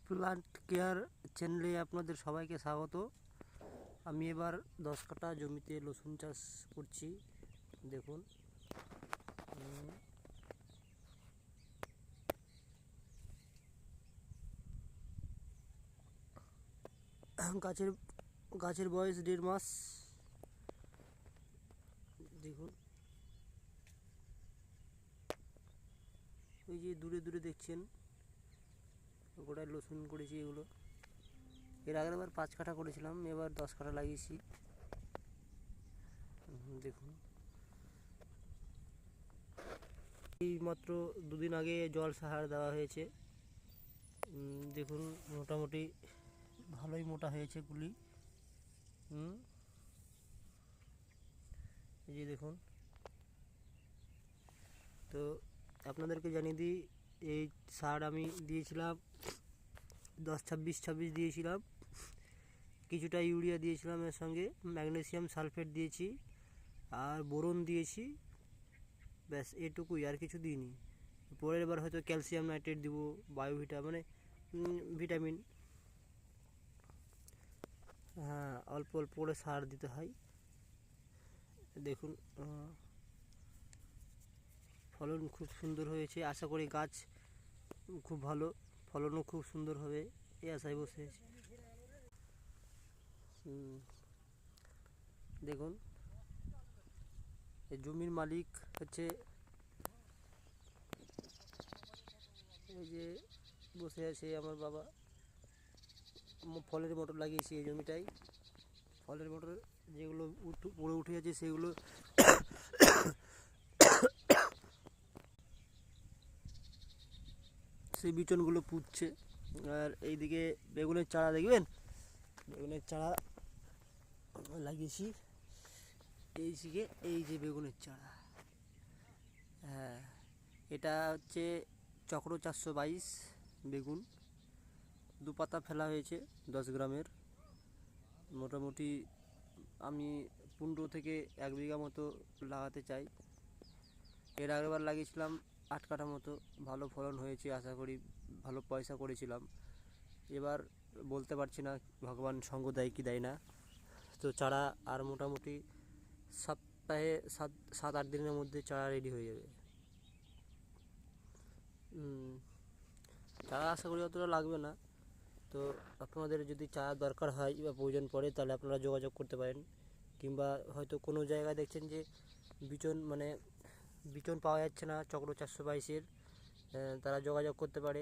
Plant care চ্যানেলে আপনাদের সবাইকে স্বাগত। আমি এবার 10 কাঠা জমিতে রসুন চাষ করছি। দেখুন গাছের গাছের বয়স 1.5 মাস। দেখুন ওই যে দূরে দূরে দেখছেন গোটায় রসুন করেছি। এগুলো এর আগের বার 5 কাঠা করেছিলাম, এবার 10 কাঠা লাগিয়েছি। দেখুন এই মাত্র 2 দিন আগে জল সার দেওয়া হয়েছে। দেখুন মোটামুটি ভালোই মোটা হয়েছে গুলি। এই যে দেখুন, তো আপনাদেরকে জানিয়ে দিই, এই সার আমি দিয়েছিলাম 10-26-26 দিয়েছিলাম, কিছুটা ইউরিয়া দিয়েছিলাম, এর সঙ্গে ম্যাগনেসিয়াম সালফেট দিয়েছি আর বোরন দিয়েছি। ব্যাস এটুকুই, আর কিছু দিইনি। পরের বার হয়তো ক্যালসিয়াম নাইট্রেট দিব, বায়োভিটা মানে ভিটামিন, হ্যাঁ অল্প অল্প করে সার দিতে হয়। দেখুন ফলন খুব সুন্দর হয়েছে, আশা করি গাছ খুব ভালো, ফলনও খুব সুন্দর হবে এই আশায় বসে আছি। দেখুন এই জমির মালিক হচ্ছে, এই যে বসে আছে আমার বাবা। ফলের মোটর লাগিয়েছি এই জমিটাই। ফলের মোটর যেগুলো উপরে উঠে আছে সেগুলো সেই বিচনগুলো পুঁতছে। আর এইদিকে বেগুনের চারা দেখবেন, বেগুনের চারা লাগিয়েছি এই দিকে। এই যে বেগুনের চারা, হ্যাঁ এটা হচ্ছে চক্র 422 বেগুন। 2 পাতা ফেলা হয়েছে 10 গ্রামের। মোটামুটি আমি 15 থেকে 1 বিঘা মতো লাগাতে চাই। এর আগেবার লাগিয়েছিলাম 8 কাঠা মতো, ভালো ফলন হয়েছে, আশা করি ভালো পয়সা করেছিলাম। এবার বলতে পারছি না ভগবান সঙ্গ দেয় কি দেয় না। তো চারা আর মোটামুটি সপ্তাহে 7-8 দিনের মধ্যে চারা রেডি হয়ে যাবে। চারা আশা করি অতটা লাগবে না। তো আপনাদের যদি চারা দরকার হয় বা প্রয়োজন পড়ে তাহলে আপনারা যোগাযোগ করতে পারেন, কিংবা হয়তো কোনো জায়গায় দেখছেন যে বিচন পাওয়া যাচ্ছে না চক্র 422-এর, তারা যোগাযোগ করতে পারে।